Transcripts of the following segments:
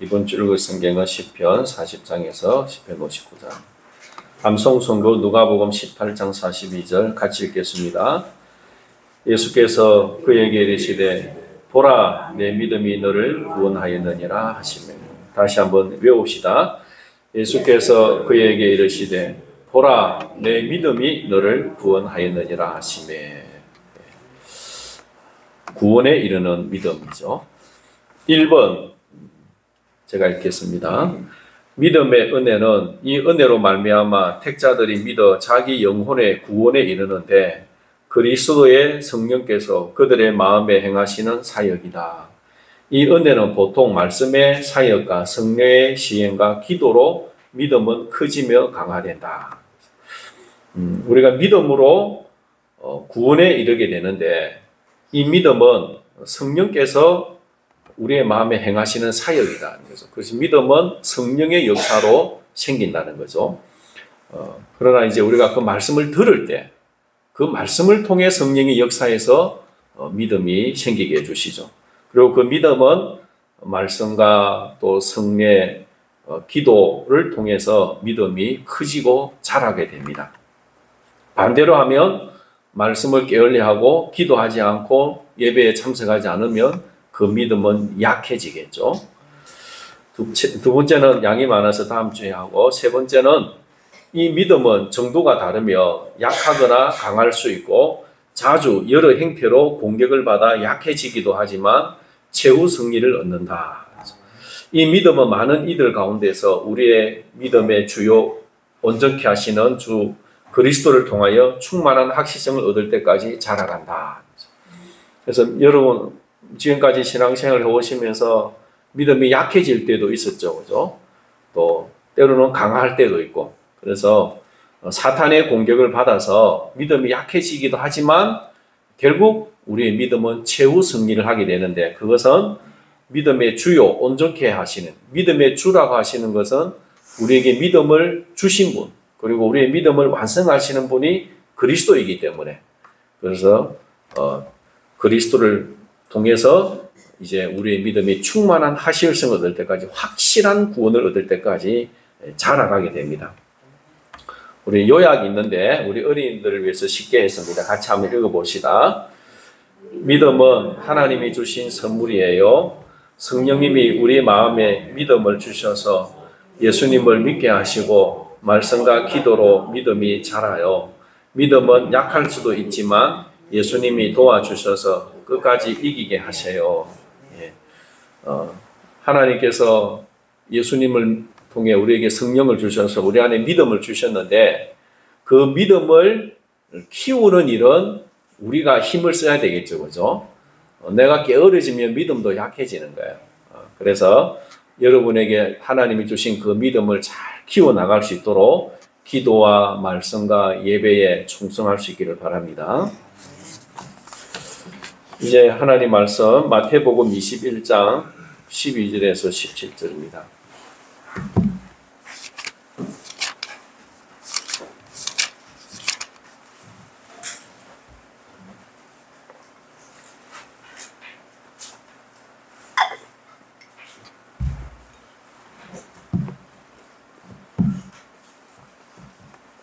이번 주 읽을 성경은 시편 40장에서 시편 59장. 암송 선교 누가복음 18장 42절 같이 읽겠습니다. 예수께서 그에게 이르시되 보라 내 믿음이 너를 구원하였느니라 하시며. 다시 한번 외웁시다. 예수께서 그에게 이르시되 보라 내 믿음이 너를 구원하였느니라 하시며. 구원에 이르는 믿음이죠. 1번 제가 읽겠습니다. 믿음의 은혜는 이 은혜로 말미암아 택자들이 믿어 자기 영혼의 구원에 이르는데 그리스도의 성령께서 그들의 마음에 행하시는 사역이다. 이 은혜는 보통 말씀의 사역과 성령의 시행과 기도로 믿음은 커지며 강화된다. 우리가 믿음으로 구원에 이르게 되는데 이 믿음은 성령께서 우리의 마음에 행하시는 사역이다. 그래서 믿음은 성령의 역사로 생긴다는 거죠. 그러나 이제 우리가 그 말씀을 들을 때 그 말씀을 통해 성령의 역사에서 믿음이 생기게 해주시죠. 그리고 그 믿음은 말씀과 또 성례, 기도를 통해서 믿음이 커지고 자라게 됩니다. 반대로 하면 말씀을 게을리하고 기도하지 않고 예배에 참석하지 않으면 그 믿음은 약해지겠죠. 두 번째는 양이 많아서 다음 주에 하고, 세 번째는 이 믿음은 정도가 다르며 약하거나 강할 수 있고 자주 여러 형태로 공격을 받아 약해지기도 하지만 최후 승리를 얻는다. 이 믿음은 많은 이들 가운데서 우리의 믿음의 주요 온전케 하시는 주 그리스도를 통하여 충만한 확실성을 얻을 때까지 자라간다. 그래서 여러분 지금까지 신앙생활을 해오시면서 믿음이 약해질 때도 있었죠. 그죠? 또 때로는 강할 때도 있고, 그래서 사탄의 공격을 받아서 믿음이 약해지기도 하지만 결국 우리의 믿음은 최후 승리를 하게 되는데, 그것은 믿음의 주요 온전케 하시는, 믿음의 주라고 하시는 것은 우리에게 믿음을 주신 분, 그리고 우리의 믿음을 완성하시는 분이 그리스도이기 때문에, 그래서 그리스도를 통해서 이제 우리의 믿음이 충만한 하실성을 얻을 때까지, 확실한 구원을 얻을 때까지 자라가게 됩니다. 우리 요약이 있는데 우리 어린이들을 위해서 쉽게 했습니다. 같이 한번 읽어봅시다. 믿음은 하나님이 주신 선물이에요. 성령님이 우리 마음에 믿음을 주셔서 예수님을 믿게 하시고 말씀과 기도로 믿음이 자라요. 믿음은 약할 수도 있지만 예수님이 도와주셔서 끝까지 이기게 하세요. 하나님께서 예수님을 통해 우리에게 성령을 주셔서 우리 안에 믿음을 주셨는데, 그 믿음을 키우는 일은 우리가 힘을 써야 되겠죠. 그죠? 내가 게으르지면 믿음도 약해지는 거예요. 그래서 여러분에게 하나님이 주신 그 믿음을 잘 키워나갈 수 있도록 기도와 말씀과 예배에 충성할 수 있기를 바랍니다. 이제 하나님 말씀 마태복음 21장 12절에서 17절입니다.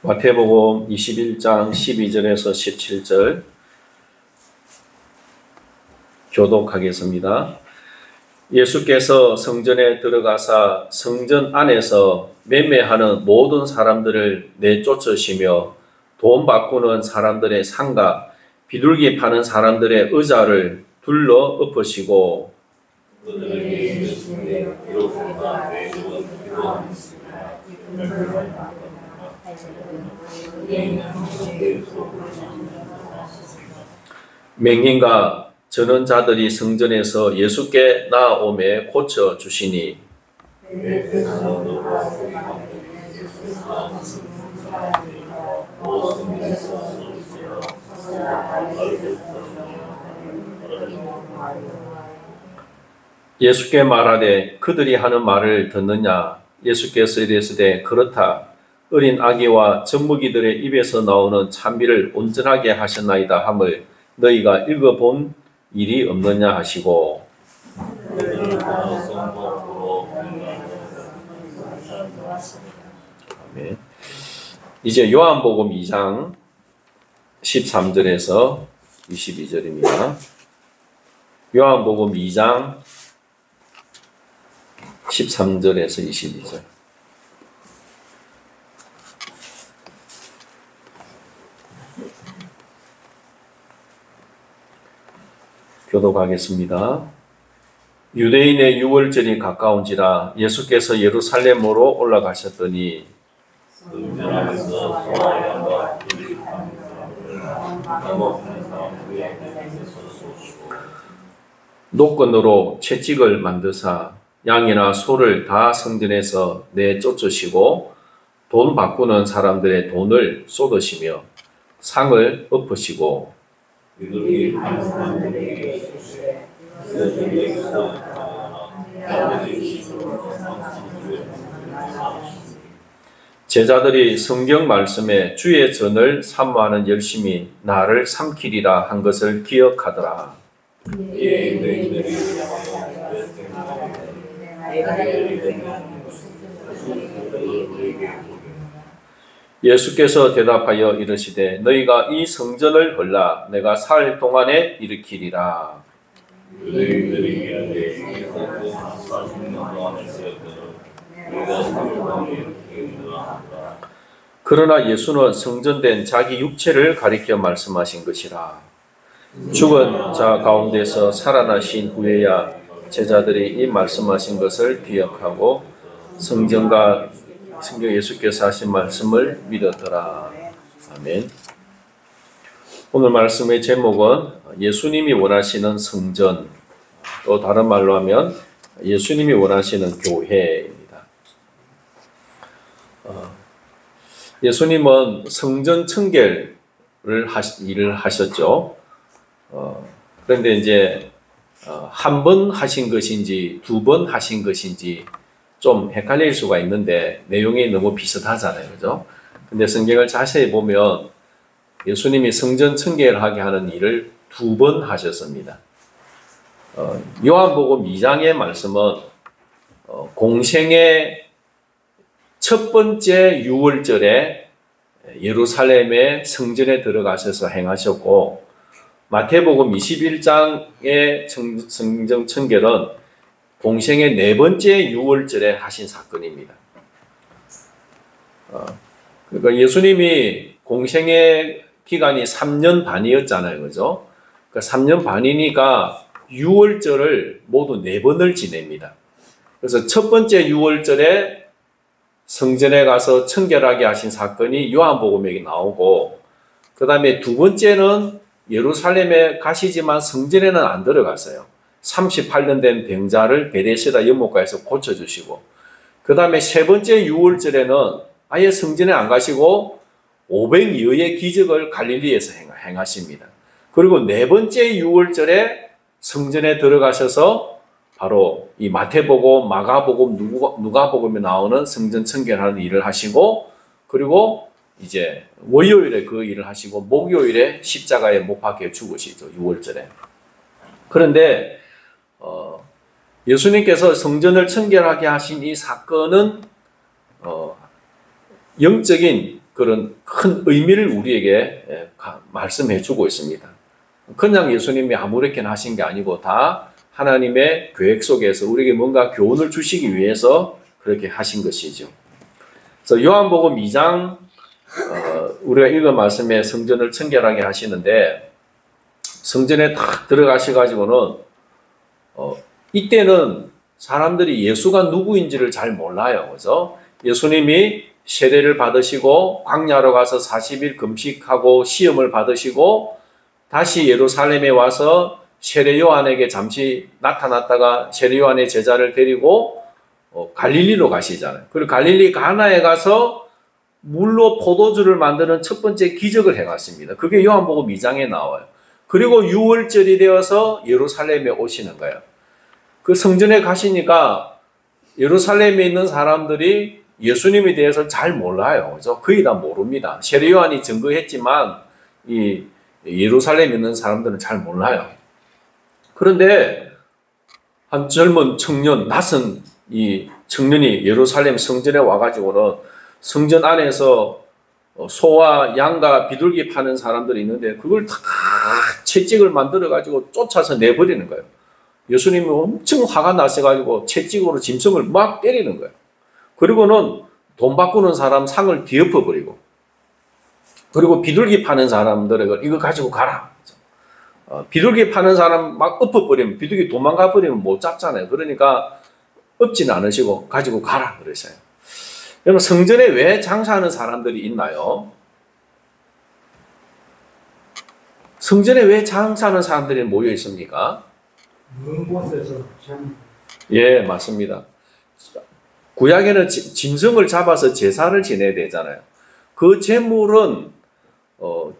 마태복음 21장 12절에서 17절 교독하겠습니다. 예수께서 성전에 들어가사 성전 안에서 매매하는 모든 사람들을 내쫓으시며 돈 바꾸는 사람들의 상가, 비둘기 파는 사람들의 의자를 둘러 엎으시고 맹인과 저는 자들이 성전에서 예수께 나아오매 고쳐주시니 예수께 말하되 그들이 하는 말을 듣느냐. 예수께서 이르시되 그렇다. 어린 아기와 젖먹이들의 입에서 나오는 찬미를 온전하게 하셨나이다 함을 너희가 읽어본 일이 없느냐 하시고 아멘. 이제 요한복음 2장 13절에서 22절입니다. 요한복음 2장 13절에서 22절. 교독하겠습니다. 유대인의 유월절이 가까운지라 예수께서 예루살렘으로 올라가셨더니 노건으로 채찍을 만드사 양이나 소를 다 성전에서 내쫓으시고 돈 바꾸는 사람들의 돈을 쏟으시며 상을 엎으시고 제자들이 성경 말씀에 주의 전을 사모하는 열심이 나를 삼키리라 한 것을 기억하더라. 예수께서 대답하여 이르시되 너희가 이 성전을 헐라 내가 살 동안에 일으키리라. 그러나 예수는 성전된 자기 육체를 가리켜 말씀하신 것이라. 죽은 자 가운데서 살아나신 후에야 제자들이 이 말씀하신 것을 기억하고 성경 예수께서 하신 말씀을 믿었더라. 아멘. 오늘 말씀의 제목은 예수님이 원하시는 성전, 또 다른 말로 하면 예수님이 원하시는 교회입니다. 예수님은 성전 청결을 일을 하셨죠. 그런데 이제 한 번 하신 것인지 두 번 하신 것인지 좀 헷갈릴 수가 있는데 내용이 너무 비슷하잖아요. 그죠? 근데 성경을 자세히 보면 예수님이 성전 청결하게 하는 일을 두 번 하셨습니다. 요한복음 2장의 말씀은 공생의 첫 번째 유월절에 예루살렘의 성전에 들어가셔서 행하셨고, 마태복음 21장의 성전 청결은 공생의 네 번째 유월절에 하신 사건입니다. 그러니까 예수님이 공생의 기간이 3년 반이었잖아요. 그죠? 그러니까 3년 반이니까 유월절을 모두 4번을 지냅니다. 그래서 첫 번째 유월절에 성전에 가서 청결하게 하신 사건이 요한복음에 나오고, 그 다음에 두 번째는 예루살렘에 가시지만 성전에는 안 들어갔어요. 38년 된 병자를 베데스다 연못가에서 고쳐주시고, 그 다음에 세 번째 유월절에는 아예 성전에 안 가시고 500여의 기적을 갈릴리에서 행하십니다. 그리고 네 번째 유월절에 성전에 들어가셔서 바로 이 마태복음, 마가복음, 누가복음에 나오는 성전 청결하는 일을 하시고, 그리고 이제 월요일에 그 일을 하시고 목요일에 십자가에 못 박혀 죽으시죠. 유월절에. 그런데 예수님께서 성전을 청결하게 하신 이 사건은 영적인 그런 큰 의미를 우리에게 말씀해 주고 있습니다. 그냥 예수님이 아무렇게나 하신 게 아니고 다 하나님의 계획 속에서 우리에게 뭔가 교훈을 주시기 위해서 그렇게 하신 것이죠. 그래서 요한복음 2장 우리가 읽은 말씀에 성전을 청결하게 하시는데, 성전에 딱 들어가셔가지고는 이때는 사람들이 예수가 누구인지를 잘 몰라요. 그래서 예수님이 세례를 받으시고 광야로 가서 40일 금식하고 시험을 받으시고 다시 예루살렘에 와서 세례 요한에게 잠시 나타났다가 세례 요한의 제자를 데리고 갈릴리로 가시잖아요. 그리고 갈릴리 가나에 가서 물로 포도주를 만드는 첫 번째 기적을 행했습니다. 그게 요한복음 2장에 나와요. 그리고 유월절이 되어서 예루살렘에 오시는 거예요. 그 성전에 가시니까 예루살렘에 있는 사람들이 예수님에 대해서 잘 몰라요. 그죠? 거의 다 모릅니다. 세례 요한이 증거했지만 이 예루살렘에 있는 사람들은 잘 몰라요. 그런데 한 젊은 청년, 낯선 이 청년이 예루살렘 성전에 와가지고는 성전 안에서 소와 양과 비둘기 파는 사람들이 있는데 그걸 다 채찍을 만들어가지고 쫓아서 내버리는 거예요. 예수님이 엄청 화가 나셔가지고 채찍으로 짐승을 막 때리는 거예요. 그리고는 돈 바꾸는 사람 상을 뒤엎어버리고, 그리고 비둘기 파는 사람들에게 이거 가지고 가라. 비둘기 파는 사람 막 엎어버리면 비둘기 도망가 버리면 못 잡잖아요. 그러니까 엎지는 않으시고 가지고 가라 그러셔요. 여러분, 성전에 왜 장사하는 사람들이 있나요? 성전에 왜 장사하는 사람들이 모여 있습니까? 먼 곳에서 예, 맞습니다. 구약에는 짐승을 잡아서 제사를 지내야 되잖아요. 그 제물은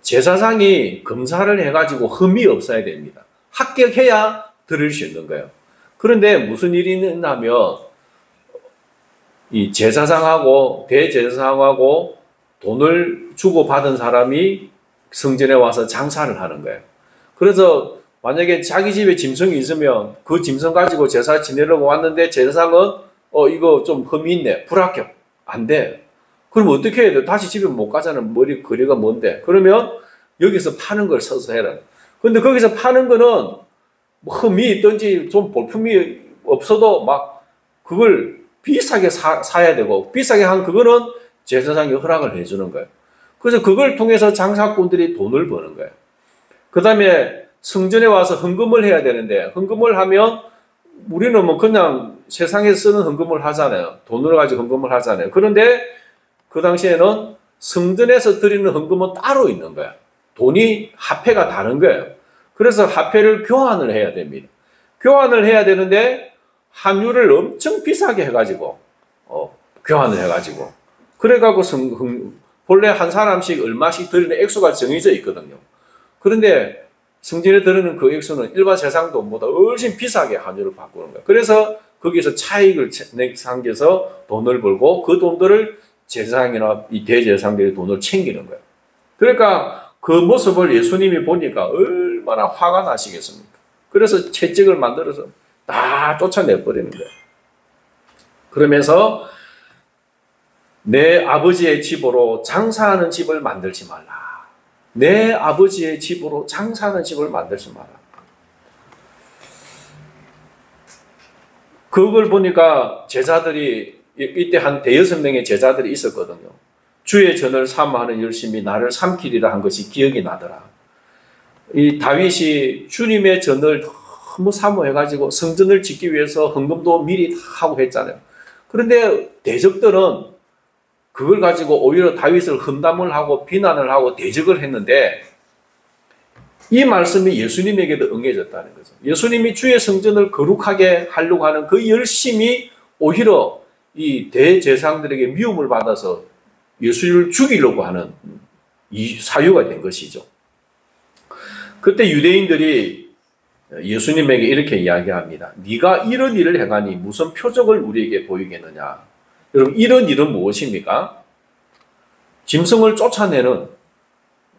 제사장이 검사를 해가지고 흠이 없어야 됩니다. 합격해야 드릴 수 있는 거예요. 그런데 무슨 일이 있냐면 이 제사장하고 대제사장하고 돈을 주고 받은 사람이 성전에 와서 장사를 하는 거예요. 그래서 만약에 자기 집에 짐승이 있으면 그 짐승 가지고 제사 지내려고 왔는데 제사장은 이거 좀 흠이 있네, 불합격, 안 돼. 그럼 어떻게 해야 돼? 다시 집에 못 가잖아. 머리 거리가 먼데. 그러면 여기서 파는 걸 서서 해라. 근데 거기서 파는 거는 뭐 흠이 있든지 좀 볼품이 없어도 막 그걸 비싸게 사야 되고, 비싸게 한 그거는 제사장이 허락을 해주는 거예요. 그래서 그걸 통해서 장사꾼들이 돈을 버는 거예요. 그 다음에 성전에 와서 헌금을 해야 되는데, 헌금을 하면 우리는 뭐 그냥 세상에 쓰는 헌금을 하잖아요. 돈으로 가지고 헌금을 하잖아요. 그런데 그 당시에는 성전에서 드리는 헌금은 따로 있는 거야. 돈이 화폐가 다른 거예요. 그래서 화폐를 교환을 해야 됩니다. 교환을 해야 되는데 환율을 엄청 비싸게 해가지고 교환을 해가지고 그래가지고 본래 한 사람씩 얼마씩 드리는 액수가 정해져 있거든요. 그런데 성전에 드리는 그 액수는 일반 세상 돈보다 훨씬 비싸게 환율을 바꾸는 거예요. 그래서 거기서 차익을 남겨서 돈을 벌고 그 돈들을 제사장이나 이 대제사장들이 돈을 챙기는 거예요. 그러니까 그 모습을 예수님이 보니까 얼마나 화가 나시겠습니까? 그래서 채찍을 만들어서 다 쫓아내버리는 거예요. 그러면서 내 아버지의 집으로 장사하는 집을 만들지 말라. 내 아버지의 집으로 장사하는 집을 만들지 마라. 그걸 보니까 제자들이 이때 한 대여섯 명의 제자들이 있었거든요. 주의 전을 삼아하는 열심히 나를 삼키리라 한 것이 기억이 나더라. 이 다윗이 주님의 전을 너무 사모해가지고 성전을 짓기 위해서 헌금도 미리 다 하고 했잖아요. 그런데 대적들은 그걸 가지고 오히려 다윗을 험담을 하고 비난을 하고 대적을 했는데 이 말씀이 예수님에게도 응해졌다는 거죠. 예수님이 주의 성전을 거룩하게 하려고 하는 그 열심이 오히려 이 대제사장들에게 미움을 받아서 예수를 죽이려고 하는 이 사유가 된 것이죠. 그때 유대인들이 예수님에게 이렇게 이야기합니다. 네가 이런 일을 행하니 무슨 표적을 우리에게 보이겠느냐. 여러분, 이런 일은 무엇입니까? 짐승을 쫓아내는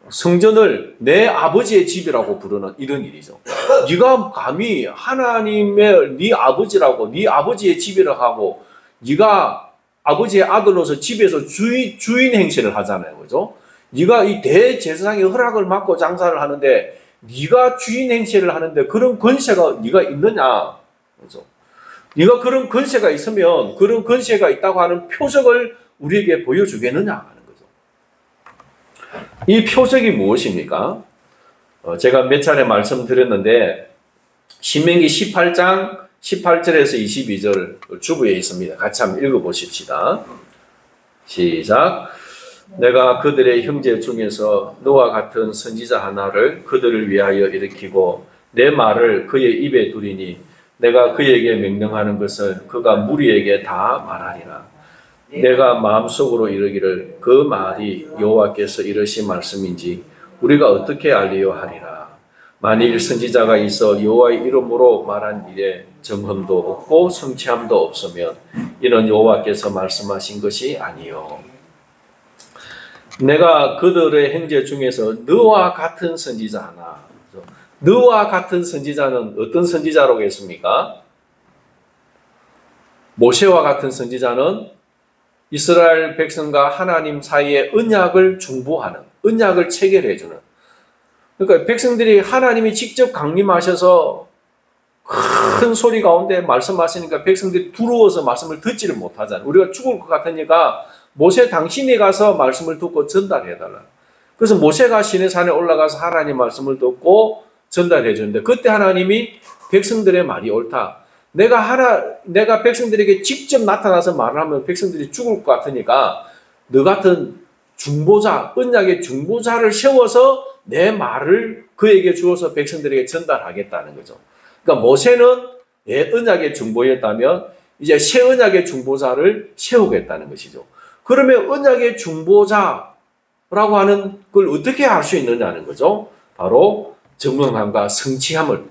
성전을 내 아버지의 집이라고 부르는 이런 일이죠. 네가 감히 하나님의 네 아버지라고 네 아버지의 집이라고 하고 네가 아버지의 아들로서 집에서 주인 행세를 하잖아요. 그죠? 네가 이 대제사장의 허락을 받고 장사를 하는데 네가 주인 행세를 하는데 그런 권세가 네가 있느냐? 그죠? 네가 그런 권세가 있으면 그런 권세가 있다고 하는 표적을 우리에게 보여주겠느냐 하는 거죠. 이 표적이 무엇입니까? 제가 몇 차례 말씀드렸는데 신명기 18장 18절에서 22절 주부에 있습니다. 같이 한번 읽어보십시다. 시작. 내가 그들의 형제 중에서 너와 같은 선지자 하나를 그들을 위하여 일으키고 내 말을 그의 입에 두리니 내가 그에게 명령하는 것을 그가 무리에게 다 말하리라. 내가 마음속으로 이르기를 그 말이 여호와께서 이르신 말씀인지 우리가 어떻게 알리요 하리라. 만일 선지자가 있어 여호와의 이름으로 말한 일에 정흠도 없고 성취함도 없으면 이는 여호와께서 말씀하신 것이 아니요. 내가 그들의 형제 중에서 너와 같은 선지자 하나. 너와 같은 선지자는 어떤 선지자라고 했습니까? 모세와 같은 선지자는 이스라엘 백성과 하나님 사이에 언약을 중보하는, 언약을 체결해주는. 그러니까 백성들이 하나님이 직접 강림하셔서 큰 소리 가운데 말씀하시니까 백성들이 두려워서 말씀을 듣지를 못하잖아요. 우리가 죽을 것 같으니까 모세 당신이 가서 말씀을 듣고 전달해달라. 그래서 모세가 시내산에 올라가서 하나님 말씀을 듣고 전달해 주는데 그때 하나님이 백성들의 말이 옳다. 내가 백성들에게 직접 나타나서 말을 하면 백성들이 죽을 것 같으니까 너 같은 중보자, 언약의 중보자를 세워서 내 말을 그에게 주어서 백성들에게 전달하겠다는 거죠. 그러니까 모세는 언약의 중보였다면 이제 새 언약의 중보자를 세우겠다는 것이죠. 그러면 언약의 중보자라고 하는 걸 어떻게 알 수 있느냐는 거죠. 바로 정명함과 성취함을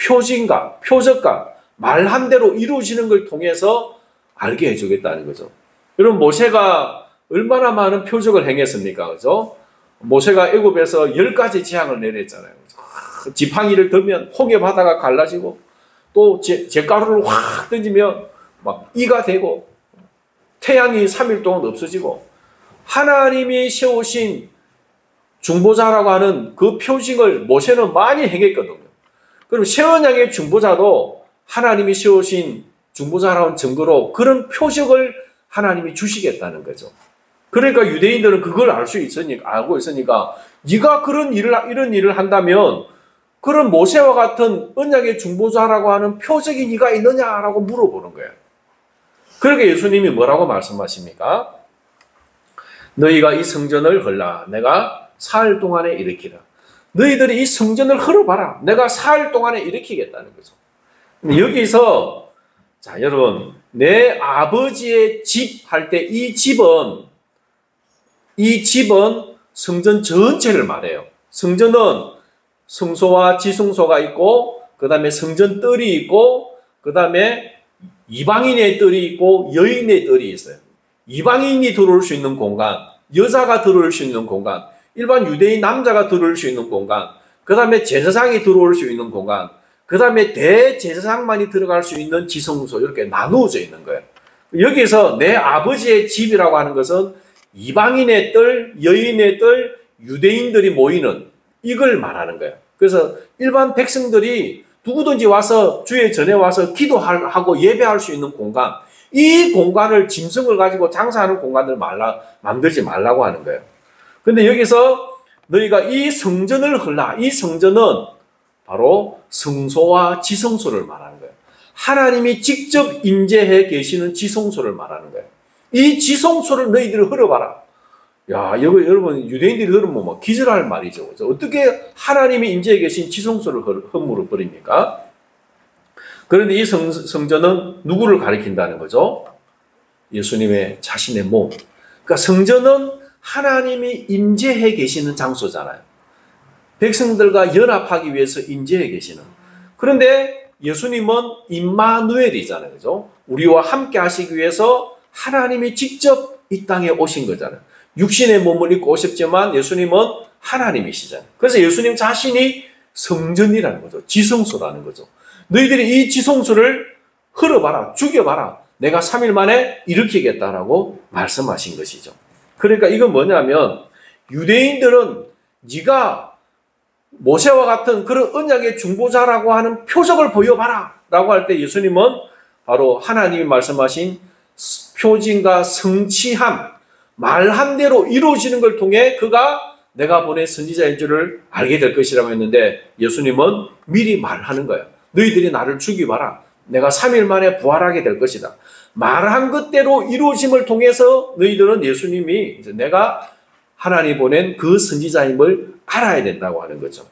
표징과 표적과 말한대로 이루어지는 걸 통해서 알게 해주겠다는 거죠. 여러분 모세가 얼마나 많은 표적을 행했습니까? 그죠? 모세가 애굽에서 10가지 재앙을 내렸잖아요. 지팡이를 들면 홍해 바다가 갈라지고 또 잿가루를 확 던지면 막 이가 되고 태양이 3일 동안 없어지고 하나님이 세우신 중보자라고 하는 그 표징을 모세는 많이 행했거든요. 그럼 새 언약의 중보자도 하나님이 세우신 중보자라는 증거로 그런 표적을 하나님이 주시겠다는 거죠. 그러니까 유대인들은 그걸 알고 있으니까 네가 이런 일을 한다면 그런 모세와 같은 언약의 중보자라고 하는 표적이 네가 있느냐라고 물어보는 거예요. 그러니까 예수님이 뭐라고 말씀하십니까? 너희가 이 성전을 헐라 내가 사흘 동안에 일으키라. 너희들이 이 성전을 헐어봐라. 내가 사흘 동안에 일으키겠다는 거죠. 여기서 자 여러분 내 아버지의 집 할 때 이 집은 성전 전체를 말해요. 성전은 성소와 지성소가 있고 그 다음에 성전 뜰이 있고 그 다음에 이방인의 뜰이 있고 여인의 뜰이 있어요. 이방인이 들어올 수 있는 공간, 여자가 들어올 수 있는 공간, 일반 유대인 남자가 들어올 수 있는 공간, 그 다음에 제사장이 들어올 수 있는 공간, 그 다음에 대제사장만이 들어갈 수 있는 지성소 이렇게 나누어져 있는 거예요. 여기서 내 아버지의 집이라고 하는 것은 이방인의 뜰, 여인의 뜰, 유대인들이 모이는 이걸 말하는 거예요. 그래서 일반 백성들이 누구든지 와서 주의 전에 와서 기도하고 예배할 수 있는 공간, 이 공간을 짐승을 가지고 장사하는 공간을 만들지 말라고 하는 거예요. 근데 여기서 너희가 이 성전을 헐라. 이 성전은 바로 성소와 지성소를 말하는 거예요. 하나님이 직접 임재해 계시는 지성소를 말하는 거예요. 이 지성소를 너희들이 헐어봐라. 야, 이거 여러분 유대인들이 들으면 막 기절할 말이죠. 어떻게 하나님이 임재해 계신 지성소를 허물어 버립니까? 그런데 이 성전은 누구를 가리킨다는 거죠? 예수님의 자신의 몸. 그러니까 성전은 하나님이 임재해 계시는 장소잖아요. 백성들과 연합하기 위해서 임재해 계시는. 그런데 예수님은 임마누엘이잖아요. 그죠? 우리와 함께 하시기 위해서 하나님이 직접 이 땅에 오신 거잖아요. 육신의 몸을 입고 오셨지만 예수님은 하나님이시잖아요. 그래서 예수님 자신이 성전이라는 거죠. 지성소라는 거죠. 너희들이 이 지성소를 헐어봐라, 죽여봐라. 내가 3일 만에 일으키겠다라고 말씀하신 것이죠. 그러니까 이건 뭐냐면 유대인들은 네가 모세와 같은 그런 언약의 중보자라고 하는 표적을 보여봐라 라고 할 때 예수님은 바로 하나님이 말씀하신 표징과 성취함, 말한 대로 이루어지는 걸 통해 그가 내가 보낸 선지자인 줄을 알게 될 것이라고 했는데 예수님은 미리 말하는 거예요. 너희들이 나를 죽여봐라. 내가 3일 만에 부활하게 될 것이다. 말한 것대로 이루어짐을 통해서 너희들은 예수님이 이제 내가 하나님이 보낸 그 선지자임을 알아야 된다고 하는 거죠.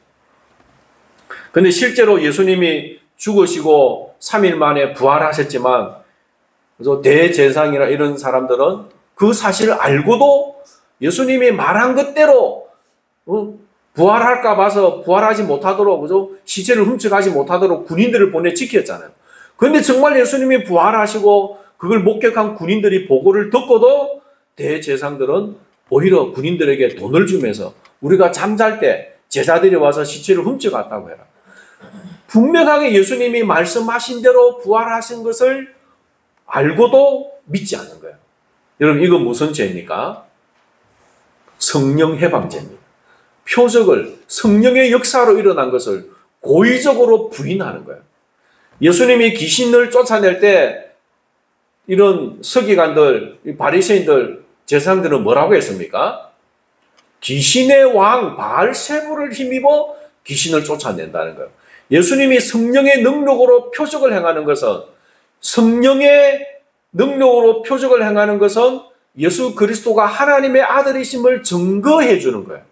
근데 실제로 예수님이 죽으시고 3일 만에 부활하셨지만 그래서 대제사장이나 이런 사람들은 그 사실을 알고도 예수님이 말한 것대로 부활할까 봐서 부활하지 못하도록 그죠? 시체를 훔쳐가지 못하도록 군인들을 보내 지켰잖아요. 그런데 정말 예수님이 부활하시고 그걸 목격한 군인들이 보고를 듣고도 대제사장들은 오히려 군인들에게 돈을 주면서 우리가 잠잘 때 제자들이 와서 시체를 훔쳐갔다고 해라. 분명하게 예수님이 말씀하신 대로 부활하신 것을 알고도 믿지 않는 거예요. 여러분, 이건 무슨 죄입니까? 성령 해방죄입니다. 표적을, 성령의 역사로 일어난 것을 고의적으로 부인하는 거예요. 예수님이 귀신을 쫓아낼 때 이런 서기관들, 바리새인들, 제사장들은 뭐라고 했습니까? 귀신의 왕 바알세불을 힘입어 귀신을 쫓아낸다는 거예요. 예수님이 성령의 능력으로 표적을 행하는 것은, 성령의 능력으로 표적을 행하는 것은 예수 그리스도가 하나님의 아들이심을 증거해 주는 거예요.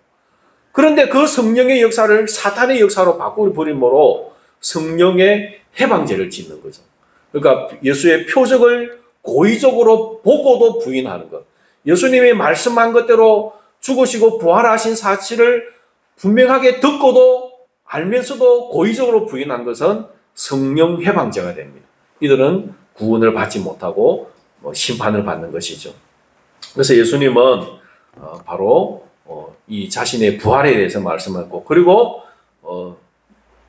그런데 그 성령의 역사를 사탄의 역사로 바꾸버림으로 성령의 해방죄를 짓는 거죠. 그러니까 예수의 표적을 고의적으로 보고도 부인하는 것. 예수님이 말씀한 것대로 죽으시고 부활하신 사실을 분명하게 듣고도 알면서도 고의적으로 부인한 것은 성령 해방죄가 됩니다. 이들은 구원을 받지 못하고 심판을 받는 것이죠. 그래서 예수님은 바로 이 자신의 부활에 대해서 말씀했고, 그리고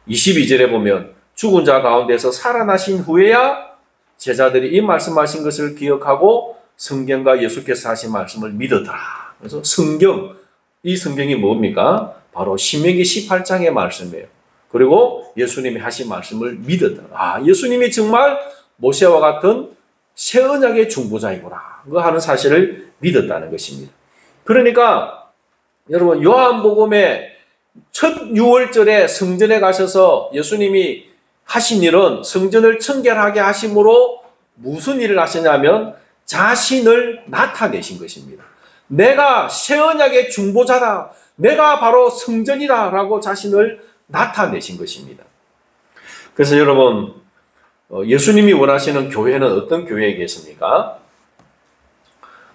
22절에 보면 죽은 자 가운데서 살아나신 후에야 제자들이 이 말씀하신 것을 기억하고 성경과 예수께서 하신 말씀을 믿었더라. 그래서 성경, 이 성경이 뭡니까? 바로 신명기 18장의 말씀이에요. 그리고 예수님이 하신 말씀을 믿었더라. 아, 예수님이 정말 모세와 같은 새 언약의 중보자이구나 하는 사실을 믿었다는 것입니다. 그러니까 여러분, 요한복음의 첫 유월절에 성전에 가셔서 예수님이 하신 일은 성전을 청결하게 하심으로 무슨 일을 하시냐면 자신을 나타내신 것입니다. 내가 새 언약의 중보자다, 내가 바로 성전이다 라고 자신을 나타내신 것입니다. 그래서 여러분, 예수님이 원하시는 교회는 어떤 교회이겠습니까?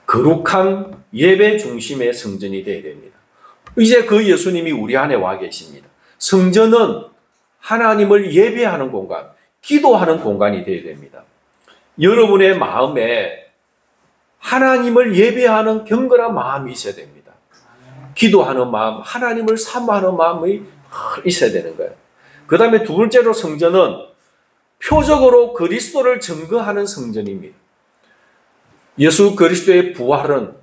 거룩한 예배 중심의 성전이 되어야 됩니다. 이제 그 예수님이 우리 안에 와 계십니다. 성전은 하나님을 예배하는 공간, 기도하는 공간이 되어야 됩니다. 여러분의 마음에 하나님을 예배하는 경건한 마음이 있어야 됩니다. 기도하는 마음, 하나님을 사모하는 마음이 있어야 되는 거예요. 그 다음에 두 번째로 성전은 표적으로 그리스도를 증거하는 성전입니다. 예수 그리스도의 부활은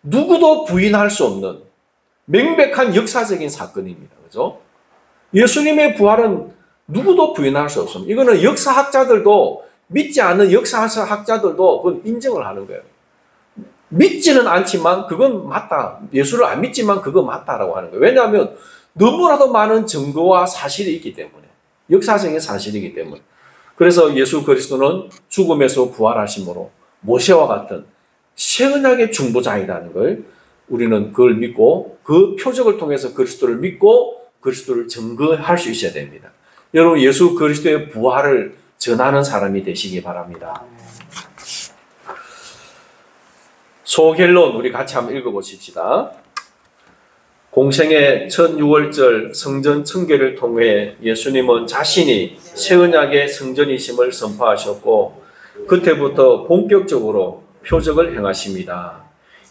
누구도 부인할 수 없는 명백한 역사적인 사건입니다. 그죠? 예수님의 부활은 누구도 부인할 수 없습니다. 이거는 역사학자들도, 믿지 않는 역사학자들도 그건 인정을 하는 거예요. 믿지는 않지만 그건 맞다. 예수를 안 믿지만 그거 맞다라고 하는 거예요. 왜냐하면 너무나도 많은 증거와 사실이 있기 때문에, 역사적인 사실이기 때문에. 그래서 예수 그리스도는 죽음에서 부활하심으로 모세와 같은 새 언약의 중보자이라는 걸 우리는 그걸 믿고 그 표적을 통해서 그리스도를 믿고 그리스도를 증거할 수 있어야 됩니다. 여러분, 예수 그리스도의 부활을 전하는 사람이 되시기 바랍니다. 소겔론 우리 같이 한번 읽어보십시다. 공생의 첫 유월절 성전 청결을 통해 예수님은 자신이 새 언약의 성전이심을 선포하셨고 그때부터 본격적으로 표적을 행하십니다.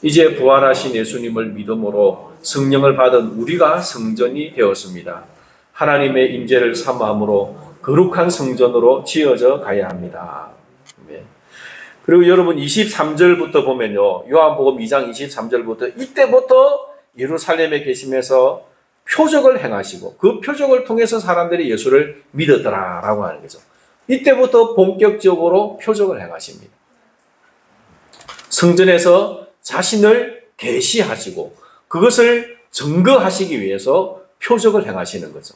이제 부활하신 예수님을 믿음으로 성령을 받은 우리가 성전이 되었습니다. 하나님의 임재를 사모함으로 거룩한 성전으로 지어져 가야 합니다. 그리고 여러분 23절부터 보면요, 요한복음 2장 23절부터 이때부터 예루살렘에 계시면서 표적을 행하시고 그 표적을 통해서 사람들이 예수를 믿었더라라고 하는 거죠. 이때부터 본격적으로 표적을 행하십니다. 성전에서 자신을 계시하시고 그것을 증거하시기 위해서 표적을 행하시는 거죠.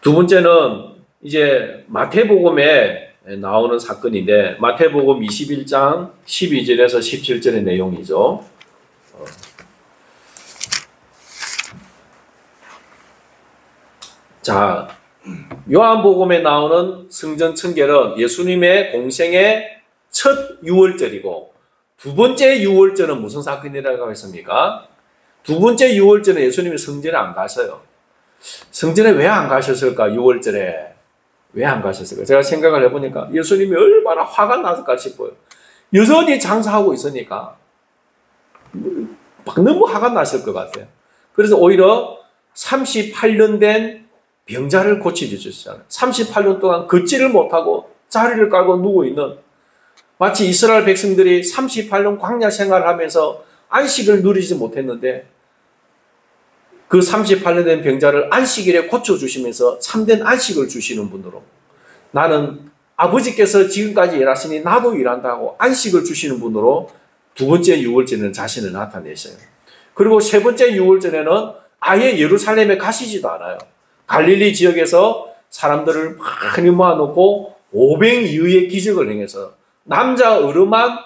두 번째는 이제 마태복음에 나오는 사건인데 마태복음 21장 12절에서 17절의 내용이죠. 자, 요한복음에 나오는 성전 청결은 예수님의 공생의 첫 유월절이고 두 번째 유월절은 무슨 사건이라고 했습니까? 두 번째 유월절은 예수님이 성전에 안 가서요. 성전에 왜 안 가셨을까? 유월절에 왜 안 가셨을까? 제가 생각을 해보니까 예수님이 얼마나 화가 났을까 싶어요. 여전히 장사하고 있으니까 막 너무 화가 났을 것 같아요. 그래서 오히려 38년 된 병자를 고쳐주셨잖아요. 38년 동안 걷지를 못하고 자리를 깔고 누워있는, 마치 이스라엘 백성들이 38년 광야 생활을 하면서 안식을 누리지 못했는데 그 38년 된 병자를 안식일에 고쳐주시면서 참된 안식을 주시는 분으로, 나는 아버지께서 지금까지 일하시니 나도 일한다고 안식을 주시는 분으로 두 번째 유월절에는 자신을 나타내셔요. 그리고 세 번째 유월절에는 아예 예루살렘에 가시지도 않아요. 갈릴리 지역에서 사람들을 많이 모아놓고 500 이후의 기적을 행해서 남자 어른만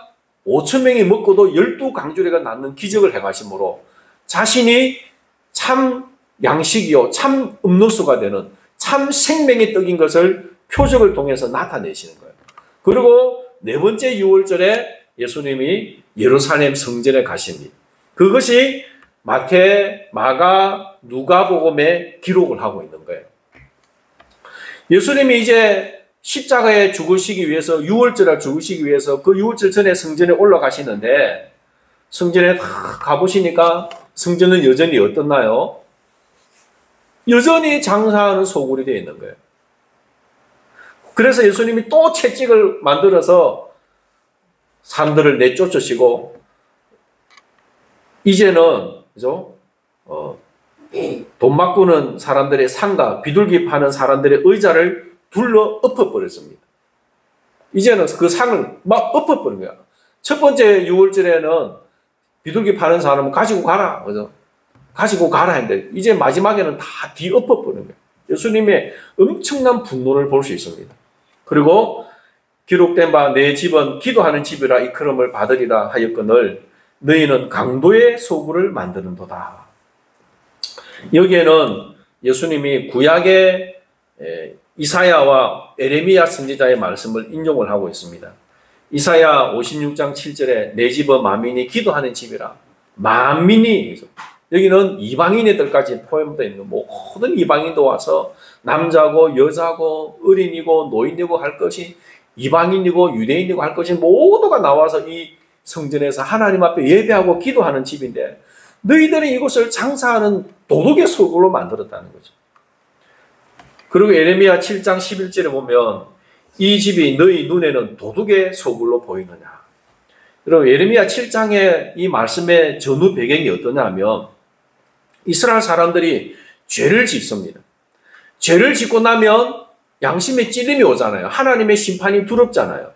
5,000명이 먹고도 12강주례가 낳는 기적을 행하심으로 자신이 참 양식이요 참 음료수가 되는 참 생명의 떡인 것을 표적을 통해서 나타내시는 거예요. 그리고 네 번째 유월절에 예수님이 예루살렘 성전에 가십니다. 그것이 마태, 마가, 누가복음에 기록을 하고 있는 거예요. 예수님이 이제 십자가에 죽으시기 위해서, 유월절에 죽으시기 위해서 그 유월절 전에 성전에 올라가시는데, 성전에 가보시니까 성전은 여전히 어떻나요? 여전히 장사하는 소굴이 되어 있는 거예요. 그래서 예수님이 또 채찍을 만들어서 사람들을 내쫓으시고, 이제는 그죠? 돈 바꾸는 사람들의 상가, 비둘기 파는 사람들의 의자를 둘러 엎어버렸습니다. 이제는 그 상을 막 엎어버린 거야. 첫 번째 유월절에는 비둘기 파는 사람은 가지고 가라, 그죠? 가지고 가라 했는데, 이제 마지막에는 다 뒤엎어버린 거예요. 예수님의 엄청난 분노를 볼 수 있습니다. 그리고 기록된 바 내 집은 기도하는 집이라 이끌음을 받으리라 하였거늘 너희는 강도의 소굴을 만드는도다. 여기에는 예수님이 구약의 이사야와 에레미야 선지자의 말씀을 인용을 하고 있습니다. 이사야 56장 7절에 내 집은 만민이 기도하는 집이라. 만민이, 여기는 이방인들까지 포함되어 있는 모든 이방인도 와서 남자고 여자고 어린이고 노인이고 할 것이, 이방인이고 유대인이고 할 것이 모두가 나와서 이 성전에서 하나님 앞에 예배하고 기도하는 집인데, 너희들이 이곳을 장사하는 도둑의 소굴로 만들었다는 거죠. 그리고 에레미야 7장 11절에 보면 이 집이 너희 눈에는 도둑의 소굴로 보이느냐. 여러분, 에레미야 7장의 이 말씀의 전후 배경이 어떠냐면, 이스라엘 사람들이 죄를 짓습니다. 죄를 짓고 나면 양심의 찔림이 오잖아요. 하나님의 심판이 두렵잖아요.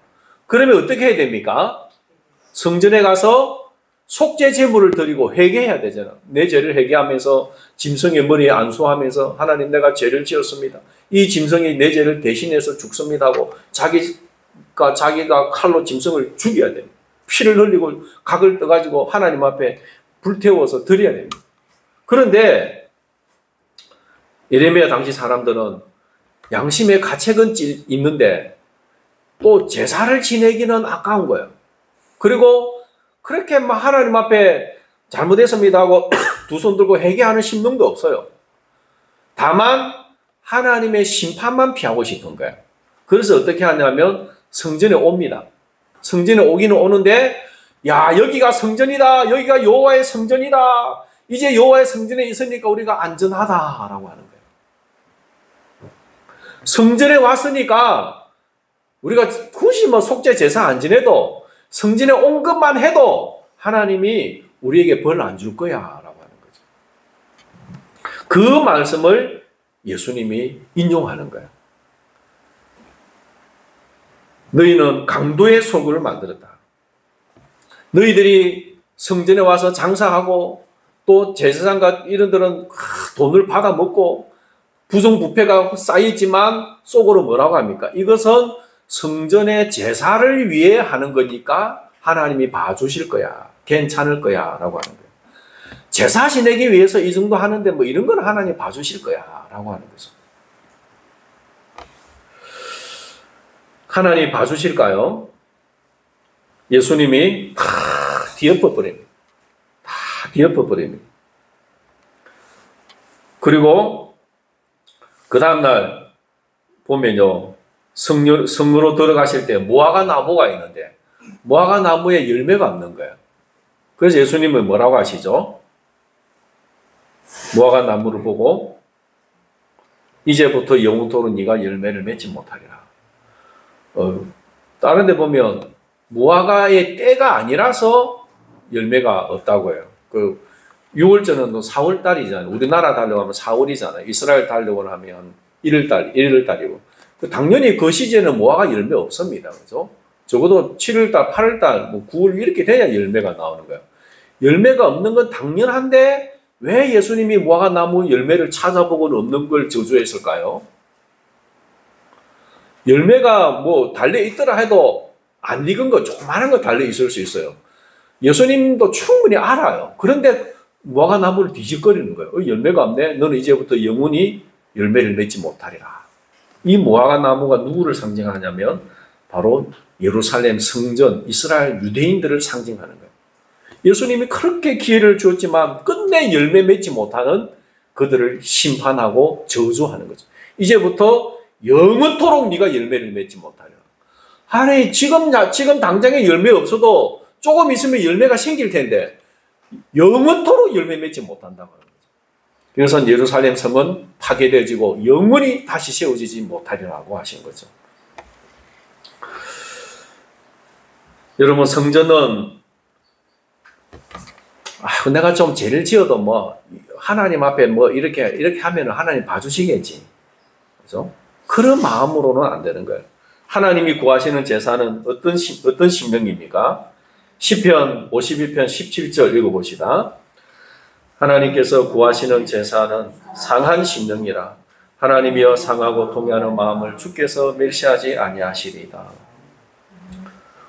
그러면 어떻게 해야 됩니까? 성전에 가서 속죄 제물을 드리고 회개해야 되잖아. 내 죄를 회개하면서 짐승의 머리에 안수하면서 하나님, 내가 죄를 지었습니다. 이 짐승이 내 죄를 대신해서 죽습니다 하고 자기가 칼로 짐승을 죽여야 됩니다. 피를 흘리고 각을 떠가지고 하나님 앞에 불태워서 드려야 됩니다. 그런데 예레미야 당시 사람들은 양심의 가책은 있는데 또 제사를 지내기는 아까운 거예요. 그리고 그렇게 막 하나님 앞에 잘못했습니다 하고 두 손 들고 회개하는 심령도 없어요. 다만 하나님의 심판만 피하고 싶은 거예요. 그래서 어떻게 하냐면 성전에 옵니다. 성전에 오기는 오는데, 야, 여기가 성전이다, 여기가 여호와의 성전이다, 이제 여호와의 성전에 있으니까 우리가 안전하다라고 하는 거예요. 성전에 왔으니까 우리가 굳이 뭐 속죄 제사 안 지내도 성전에 온 것만 해도 하나님이 우리에게 벌 안 줄 거야 라고 하는 거죠. 그 말씀을 예수님이 인용하는 거예요. 너희는 강도의 소굴을 만들었다. 너희들이 성전에 와서 장사하고 또 제사장과 이런 데는 돈을 받아 먹고 부정부패가 쌓이지만 속으로 뭐라고 합니까? 이것은 성전의 제사를 위해 하는 거니까 하나님이 봐주실 거야, 괜찮을 거야 라고 하는 거예요. 제사 지내기 위해서 이 정도 하는데 뭐 이런 건 하나님 봐주실 거야 라고 하는 거죠. 하나님 봐주실까요? 예수님이 다 뒤엎어버립니다. 다 뒤엎어버립니다. 그리고 그 다음날 보면요, 성으로 들어가실 때 무화과 나무가 있는데 무화과 나무에 열매가 없는 거예요. 그래서 예수님은 뭐라고 하시죠? 무화과 나무를 보고 이제부터 영원토록 네가 열매를 맺지 못하리라. 다른 데 보면 무화과의 때가 아니라서 열매가 없다고 해요. 그 6월절은 4월 달이잖아요. 우리나라 달려고 하면 4월이잖아요. 이스라엘 달려고 하면 1월 달이고. 당연히 그 시즌에는 무화과 열매 없습니다. 그죠? 적어도 7월 달, 8월 달, 9월 이렇게 돼야 열매가 나오는 거예요. 열매가 없는 건 당연한데 왜 예수님이 무화과 나무 열매를 찾아보고는 없는 걸 저주했을까요? 열매가 달려 있더라 해도 안 익은 거 조그마한 거 달려 있을 수 있어요. 예수님도 충분히 알아요. 그런데 무화과 나무를 뒤집거리는 거예요. 열매가 없네. 너는 이제부터 영원히 열매를 맺지 못하리라. 이 무화과 나무가 누구를 상징하냐면 바로 예루살렘 성전, 이스라엘 유대인들을 상징하는 거예요. 예수님이 그렇게 기회를 주었지만 끝내 열매 맺지 못하는 그들을 심판하고 저주하는 거죠. 이제부터 영원토록 네가 열매를 맺지 못하리라. 아니 지금 당장에 열매 없어도 조금 있으면 열매가 생길 텐데 영원토록 열매 맺지 못한다고 하는 거죠. 그래서 예루살렘 성은 파괴되어지고 영원히 다시 세워지지 못하리라고 하신 거죠. 여러분 성전은 내가 좀 죄를 지어도 하나님 앞에 이렇게 하면 하나님 봐주시겠지. 그죠? 그런 마음으로는 안 되는 거예요. 하나님이 구하시는 제사는 어떤 심령입니까? 시편 52편 17절 읽어봅시다. 하나님께서 구하시는 제사는 상한 심령이라. 하나님이여 상하고 통회하는 마음을 주께서 멸시하지 아니하시리이다.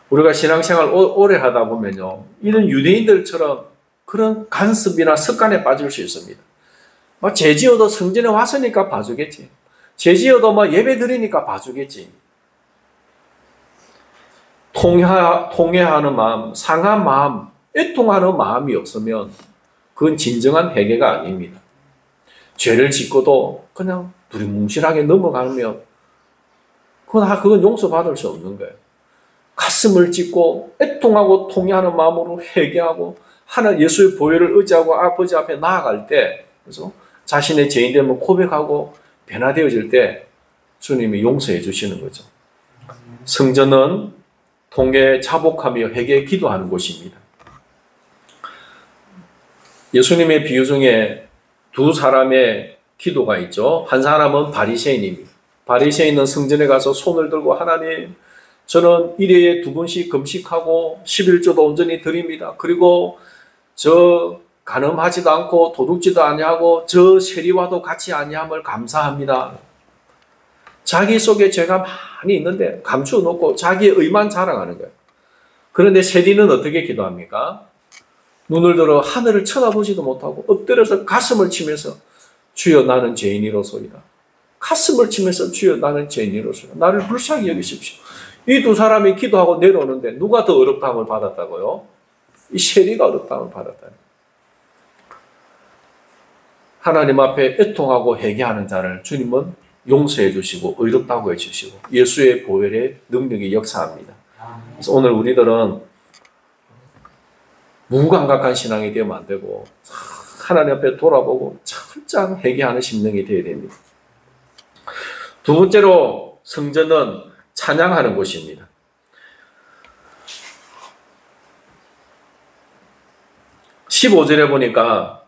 우리가 신앙생활 오래 하다 보면요, 이런 유대인들처럼 그런 간섭이나 습관에 빠질 수 있습니다. 죄 지어도 성전에 왔으니까 봐주겠지. 죄 지어도 예배 드리니까 봐주겠지. 통회하는 마음, 상한 마음, 애통하는 마음이 없으면 그건 진정한 회개가 아닙니다. 죄를 짓고도 그냥 두리뭉실하게 넘어가면 그건 용서받을 수 없는 거예요. 가슴을 찢고 애통하고 통회하는 마음으로 회개하고 예수의 보혈을 의지하고 아버지 앞에 나아갈 때, 그래서 자신의 죄인됨을 고백하고 변화되어질 때 주님이 용서해 주시는 거죠. 성전은 통회, 자복하며 회개 기도하는 곳입니다. 예수님의 비유 중에 두 사람의 기도가 있죠. 한 사람은 바리새인입니다. 바리새인은 성전에 가서 손을 들고 하나님, 저는 일회에 2번씩 금식하고 11조도 온전히 드립니다. 그리고 저 간음하지도 않고 도둑질도 아니하고 저 세리와도 같이 아니함을 감사합니다. 자기 속에 죄가 많이 있는데 감추어놓고 자기의 의만 자랑하는 거예요. 그런데 세리는 어떻게 기도합니까? 눈을 들어 하늘을 쳐다보지도 못하고 엎드려서 가슴을 치면서 주여 나는 죄인이로소이다. 가슴을 치면서 주여 나는 죄인이로소이다. 나를 불쌍히 여기십시오. 이 두 사람이 기도하고 내려오는데 누가 더 어렵다함을 받았다고요? 이 세리가 어렵다함을 받았다. 하나님 앞에 애통하고 회개하는 자를 주님은 용서해 주시고 의롭다고 해주시고 예수의 보혈의 능력이 역사합니다. 그래서 오늘 우리들은 무감각한 신앙이 되면 안 되고 하나님 앞에 돌아보고 철저한 회개하는 심령이 되어야 됩니다. 두 번째로 성전은 찬양하는 곳입니다. (15절에) 보니까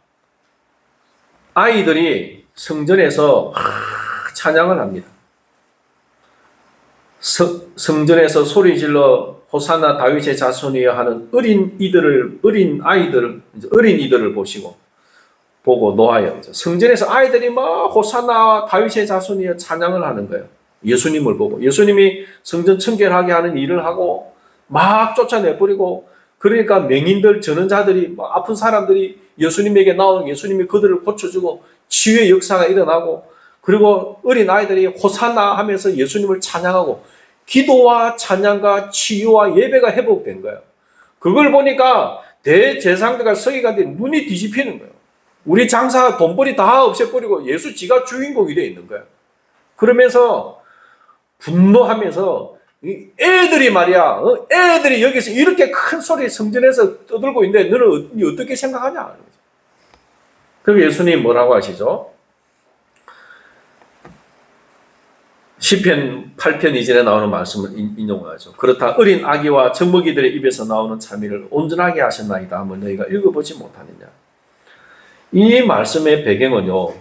아이들이 성전에서 찬양을 합니다. 성전에서 소리질러 호산나 다윗의 자손이여 하는 어린이들을 보고 노하여 성전에서 아이들이 호산나 다윗의 자손이여 찬양을 하는 거예요. 예수님을 보고 예수님이 성전 청결하게 하는 일을 하고 막 쫓아내버리고 그러니까 맹인들 전원자들이 아픈 사람들이 예수님에게 나오는 예수님이 그들을 고쳐주고 치유의 역사가 일어나고 그리고 어린아이들이 호산나 하면서 예수님을 찬양하고 기도와 찬양과 치유와 예배가 회복된 거예요. 그걸 보니까 대제사장들과 서기관들이 눈이 뒤집히는 거예요. 우리 장사 돈벌이 다 없애버리고 예수 지가 주인공이 되어 있는 거예요. 그러면서 분노하면서 애들이 말이야, 애들이 여기서 이렇게 큰 소리 성전에서 떠들고 있는데 너는 어떻게 생각하냐? 그리고 예수님 뭐라고 하시죠? 시편 8편 이전에 나오는 말씀을 인용하죠. 그렇다 어린 아기와 젖먹이들의 입에서 나오는 참이를 온전하게 하셨나이다 하면 너희가 읽어보지 못하느냐. 이 말씀의 배경은요,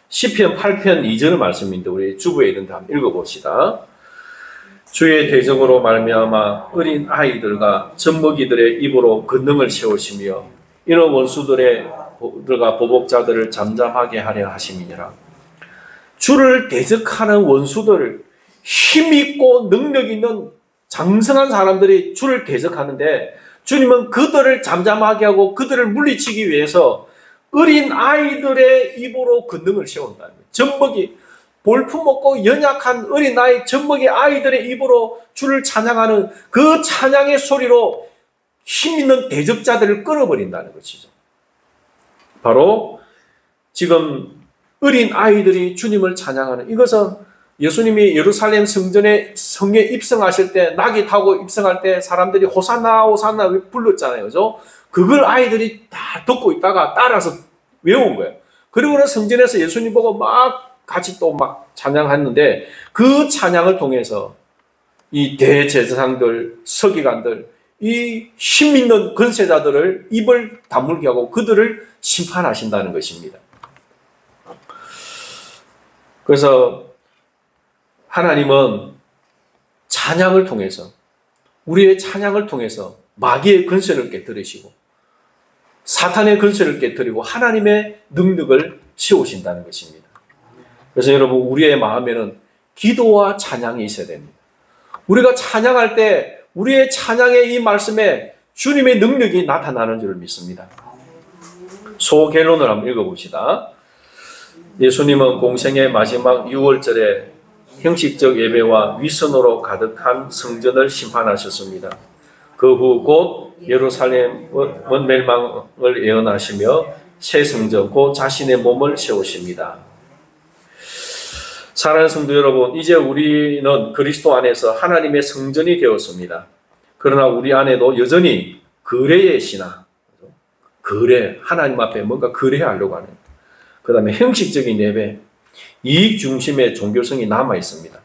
시편 8편 이전의 말씀인데 우리 주부에 있는데 한번 읽어봅시다. 주의 대적으로 말미암아 어린 아이들과 젖먹이들의 입으로 권능을 세우시며 이런 원수들과 보복자들을 잠잠하게 하려 하심이니라. 주를 대적하는 원수들, 힘있고 능력 있는 장성한 사람들이 주를 대적하는데 주님은 그들을 잠잠하게 하고 그들을 물리치기 위해서 어린 아이들의 입으로 권능을 세운다는 거예요. 젖먹이, 볼품없고 연약한 어린아이, 젖먹이 아이들의 입으로 주를 찬양하는 그 찬양의 소리로 힘있는 대적자들을 끌어버린다는 것이죠. 바로 지금 어린 아이들이 주님을 찬양하는, 이것은 예수님이 예루살렘 성전에 성에 입성하실 때, 낙이 타고 입성할 때 사람들이 호산나 호산나 불렀잖아요. 그죠? 그걸 아이들이 다 듣고 있다가 따라서 외운 거예요. 그리고는 성전에서 예수님 보고 막 같이 또 막 찬양했는데 그 찬양을 통해서 이 대제사장들, 서기관들, 이 힘있는 권세자들을 입을 다물게 하고 그들을 심판하신다는 것입니다. 그래서 하나님은 찬양을 통해서, 우리의 찬양을 통해서 마귀의 권세를 깨뜨리시고 사탄의 권세를 깨뜨리고 하나님의 능력을 세우신다는 것입니다. 그래서 여러분, 우리의 마음에는 기도와 찬양이 있어야 됩니다. 우리가 찬양할 때 우리의 찬양의 이 말씀에 주님의 능력이 나타나는 줄 믿습니다. 소개론을 한번 읽어봅시다. 예수님은 공생의 마지막 6월절에 형식적 예배와 위선으로 가득한 성전을 심판하셨습니다. 그 후 곧 예루살렘 멸망을 예언하시며 새 성전 곧 자신의 몸을 세우십니다. 사랑하는 성도 여러분, 이제 우리는 그리스도 안에서 하나님의 성전이 되었습니다. 그러나 우리 안에도 여전히 거래의 신앙, 하나님 앞에 뭔가 거래하려고 하는, 그 다음에 형식적인 예배, 이익 중심의 종교성이 남아 있습니다.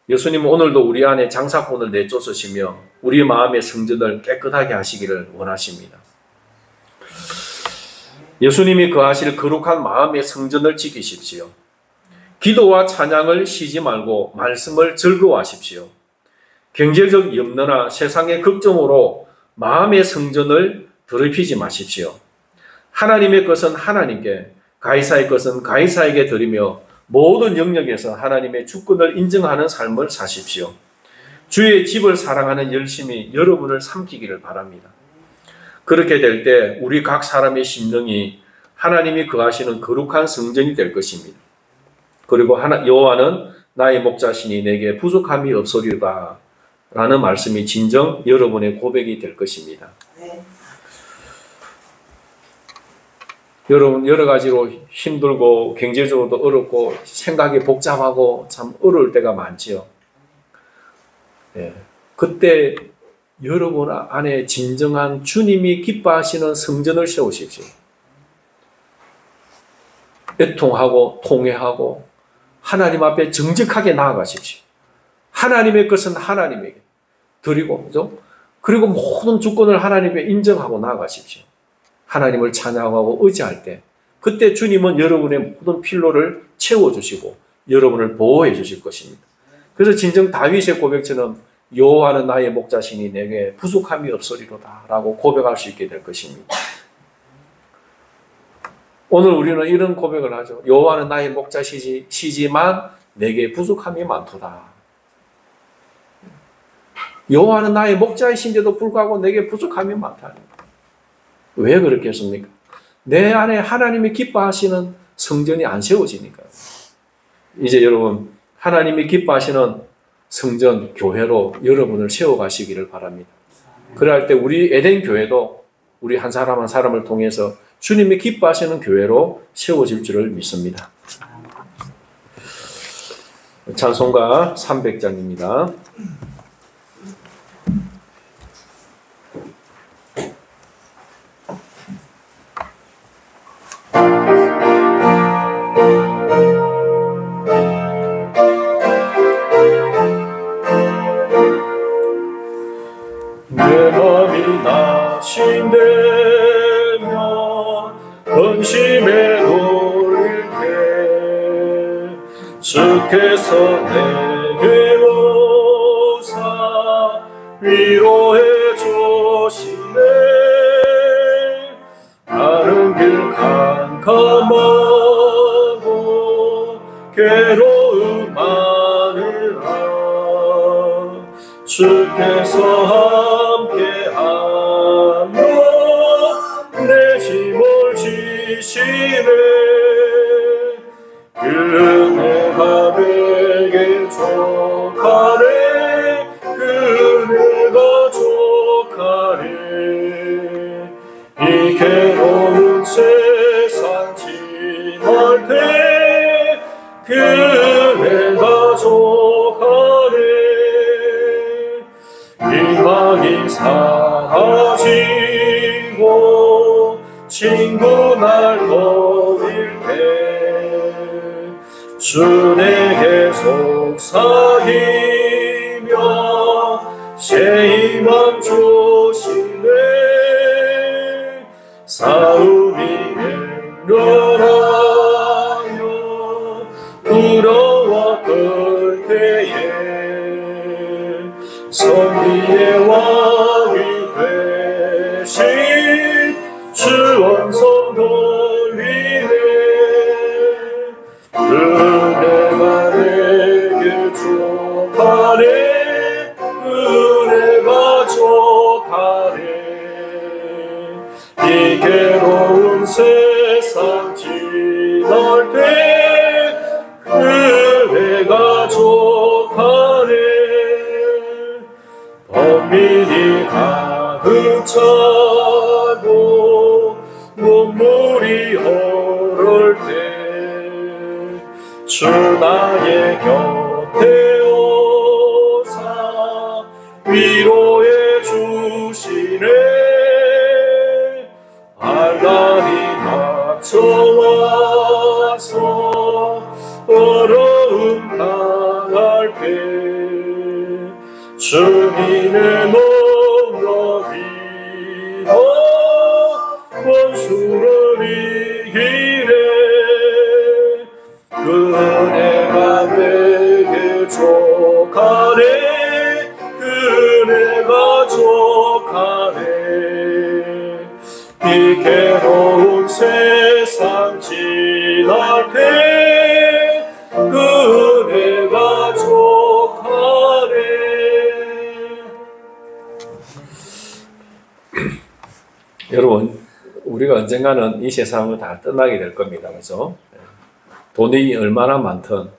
예수님은 오늘도 우리 안에 장사꾼을 내쫓으시며 우리 마음의 성전을 깨끗하게 하시기를 원하십니다. 예수님이 거하실 거룩한 마음의 성전을 지키십시오. 기도와 찬양을 쉬지 말고 말씀을 즐거워하십시오. 경제적 염려나 세상의 걱정으로 마음의 성전을 더럽히지 마십시오. 하나님의 것은 하나님께, 가이사의 것은 가이사에게 드리며 모든 영역에서 하나님의 주권을 인정하는 삶을 사십시오. 주의 집을 사랑하는 열심이 여러분을 삼키기를 바랍니다. 그렇게 될 때 우리 각 사람의 심령이 하나님이 거하시는 거룩한 성전이 될 것입니다. 그리고 여호와는 나의 목자시니 내게 부족함이 없으리로다 라는 말씀이 진정 여러분의 고백이 될 것입니다. 여러분, 여러 가지로 힘들고 경제적으로도 어렵고 생각이 복잡하고 참 어려울 때가 많지요. 그때 여러분 안에 진정한 주님이 기뻐하시는 성전을 세우십시오. 애통하고 통회하고 하나님 앞에 정직하게 나아가십시오. 하나님의 것은 하나님에게 드리고, 그죠? 그리고 모든 주권을 하나님께 인정하고 나아가십시오. 하나님을 찬양하고 의지할 때, 그때 주님은 여러분의 모든 필요를 채워주시고 여러분을 보호해 주실 것입니다. 그래서 진정 다윗의 고백처럼 여호와는 나의 목자시니 내게 부족함이 없으리로다 라고 고백할 수 있게 될 것입니다. 오늘 우리는 이런 고백을 하죠. 여호와는 나의 목자시지만 내게 부족함이 많도다. 여호와는 나의 목자이신데도 불구하고 내게 부족함이 많다. 왜 그렇겠습니까? 내 안에 하나님이 기뻐하시는 성전이 안 세워지니까요. 이제 여러분, 하나님이 기뻐하시는 성전, 교회로 여러분을 세워가시기를 바랍니다. 그럴 때 우리 에덴 교회도 우리 한 사람 한 사람을 통해서 주님이 기뻐하시는 교회로 세워질 줄을 믿습니다. 찬송가 300장입니다. 주께서 내게 오사 위로해 주시네. 가는 길 캄캄하고 괴로움 많으나 주께서 함께하며 내 짐을 지시네. 그네가 내게 족하네. 그네가 족하네. 이 괴로운 세상 지날 때 그네가 족하네. 희망이 사라지고 친구 날 버릴 때 주 내게 속삭이며 새 희망 주시네. 싸움이 맹렬하여 두려워 떨 때에 선비의 왕이 되신 주 원성 돌리네. 은혜가 내게 족하네. 은혜가 족하네. 이 괴로운 세상 지날 때 은혜가 족하네. 범민이 가득 차고 눈물이 흐를 때 주 나의 곁에 오사 위로해 주시네. 알라리 닥쳐와서 어려움 당할 때 주님의 능력 믿어 원수를 이기네. 그 은혜가 내게 족하네. 그 은혜가 족하네. 이 괴로운 세상 지날 때 그 은혜가 족하네. 여러분, 우리가 언젠가는 이 세상을 다 떠나게 될 겁니다. 그죠? 돈이 얼마나 많든,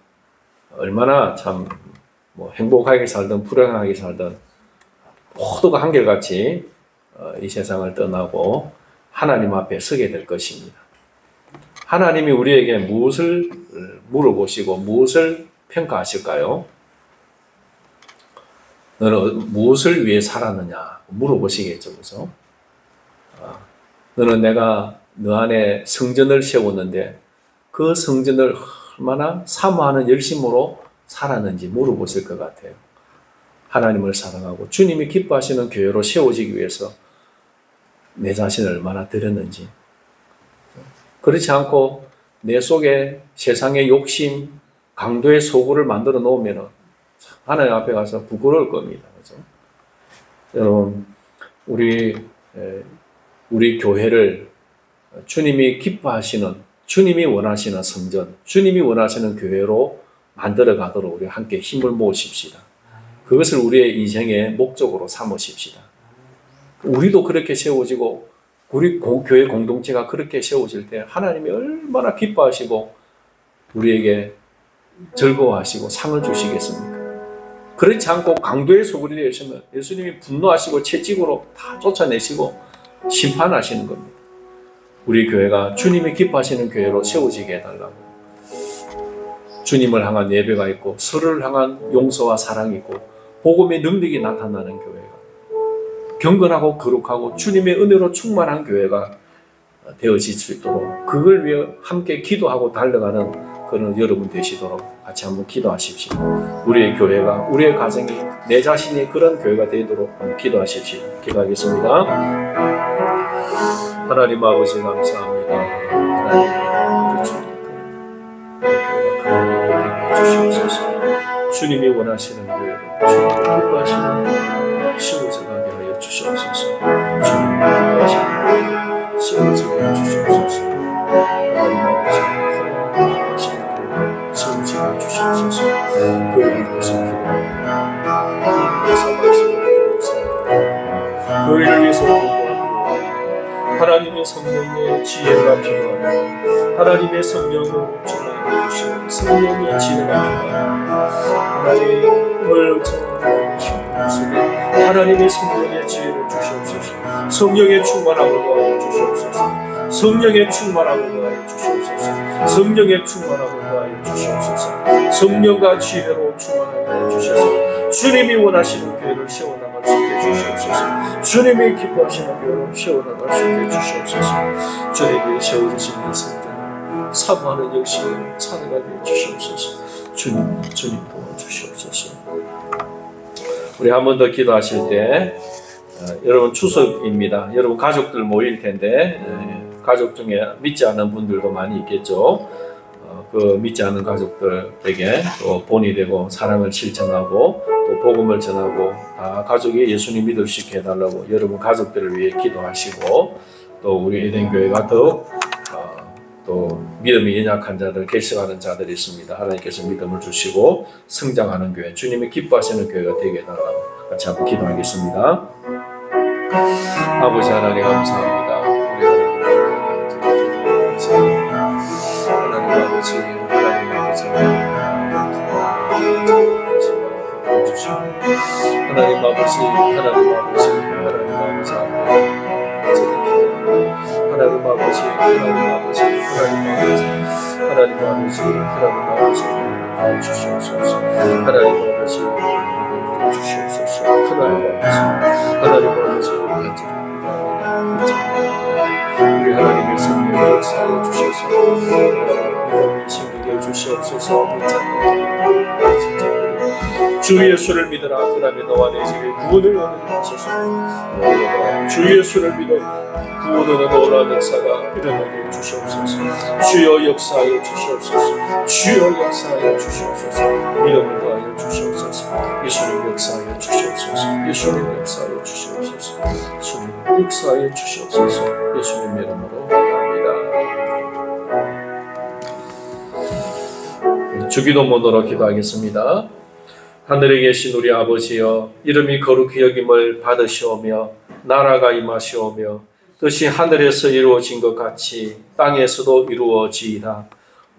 얼마나 참 행복하게 살든 불행하게 살든 모두가 한결같이 이 세상을 떠나고 하나님 앞에 서게 될 것입니다. 하나님이 우리에게 무엇을 물어보시고 무엇을 평가하실까요? 너는 무엇을 위해 살았느냐 물어보시겠죠. 그죠? 너는 내가 너 안에 성전을 세웠는데 그 성전을 얼마나 사모하는 열심으로 살았는지 물어보실 것 같아요. 하나님을 사랑하고 주님이 기뻐하시는 교회로 세워지기 위해서 내 자신을 얼마나 드렸는지. 그렇지 않고 내 속에 세상의 욕심, 강도의 소굴을 만들어 놓으면 하나님 앞에 가서 부끄러울 겁니다. 그렇죠? 여러분, 우리 교회를 주님이 기뻐하시는, 주님이 원하시는 성전, 주님이 원하시는 교회로 만들어 가도록 우리 함께 힘을 모으십시다. 그것을 우리의 인생의 목적으로 삼으십시다. 우리도 그렇게 세워지고 우리 교회 공동체가 그렇게 세워질 때 하나님이 얼마나 기뻐하시고 우리에게 즐거워하시고 상을 주시겠습니까? 그렇지 않고 강도의 소굴이 되시면 예수님이 분노하시고 채찍으로 다 쫓아내시고 심판하시는 겁니다. 우리 교회가 주님이 기뻐하시는 교회로 세워지게 해달라고. 주님을 향한 예배가 있고 서로를 향한 용서와 사랑이 있고 복음의 능력이 나타나는 교회가, 경건하고 거룩하고 주님의 은혜로 충만한 교회가 되어질 수 있도록, 그걸 위해 함께 기도하고 달려가는 그런 여러분 되시도록 같이 한번 기도하십시오. 우리의 교회가, 우리의 가정이, 내 자신이 그런 교회가 되도록 한번 기도하십시오. 기도하겠습니다. 하나님 아버지 감사합니다. 하나님 우리 교회가 그런 교회가 되게 해주시고 주시옵소서. 주님이 원하시는 교회로, 주님이 기뻐하시는 교회로 세워져가게 하여 주시옵소서. 주님이 기뻐하시는 교회로 세워져게 하여 주시옵소서. 하나님 아버지, 하나님 기뻐하시는 교회로 세워지게 하여 주시옵소서. 교회를 위해서 기도합니다. 교회를 위해서 기도합니다. 하나님의 성령의 지혜가 필요합니다. 하나님의 성령으로 충만해 주시는 성령의 지혜가 필요합니다. 하나님을 전하는 속에 하나님의 성령의 지혜를 주시옵소서. 성령의 충만함을 더하여 주시옵소서. 성령의 충만함을 더하여 주시옵소서. 성령의 충만함을 더하여 주시옵소서. 성령과 지혜로 충만하게 하여 주셔서 주님이 원하시는 교회를 세워나갈 수 있게 해주시옵소서. 주님이 기뻐하시는 교회를 세워나갈 수 있게 해주시옵소서. 주님이 세워주신 이 성전 사모하는 역시를 살아가게 해주시옵소서. 주님 도와주시옵소서. 우리 한 번 더 기도하실 때 여러분 추석입니다. 여러분 가족들 모일 텐데 가족 중에 믿지 않는 분들도 많이 있겠죠. 그 믿지 않는 가족들에게 또 본이 되고 사랑을 실천하고 또 복음을 전하고 다 가족이 예수님 믿을 수 있게 해달라고 여러분 가족들을 위해 기도하시고 또 우리 에덴교회가 더욱 또 믿음이 연약한 자들, 결석하는 자들이 있습니다. 하나님께서 믿음을 주시고 성장하는 교회, 주님이 기뻐하시는 교회가 되게 해달라고 같이 한번 기도하겠습니다. 아버지 하나님 감사합니다. 우리 하나님 아버지, 하나님 아버지 주시고 하나님 아버지, 하나님 아버지, 하나님 아버지 하나님 아버지, 하나님 아버지, 하나님 아버지, 하나님 아버지, 하나님 아버지 주시옵소서. 하나님 아버지 주시옵소서. 하나님 아버지, 하나님 아버지 우리 하나님의 성령의 역사에 주셔서 믿음이 생기게 해주시옵소서. 주 예수를 믿으라. 그러면 너와 내 집에 구원을 얻으리라 하소서. 주 예수를 믿어 구원을 얻으라. 역사가 일어나게 해주시옵소서. 주여 역사하여 주시옵소서. 주여 역사하여 주시옵소서. 믿음을 더하여 주시옵소서. 예수님 역사하여 주시옵소서. 예수님 역사하여 주시옵소서. 예수님 역사하여 주시옵소서. 예수님 이름으로 기도합니다. 주기도문으로 기도하겠습니다. 하늘에 계신 우리 아버지여, 이름이 거룩히 여김을 받으시오며 나라가 임하시오며 뜻이 하늘에서 이루어진 것 같이 땅에서도 이루어지이다.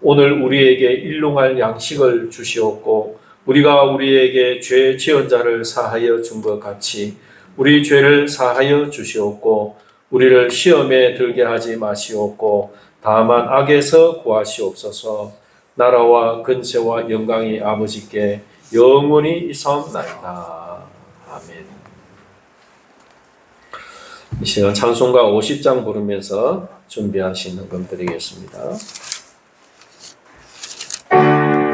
오늘 우리에게 일용할 양식을 주시옵고 우리가 우리에게 죄 지은 자를 사하여 준 것 같이 우리 죄를 사하여 주시옵고 우리를 시험에 들게 하지 마시옵고 다만 악에서 구하시옵소서. 나라와 근세와 영광이 아버지께 영원히 있사옵나이다. 아멘. 이 시간 찬송가 50장 부르면서 준비하시는 분 드리겠습니다.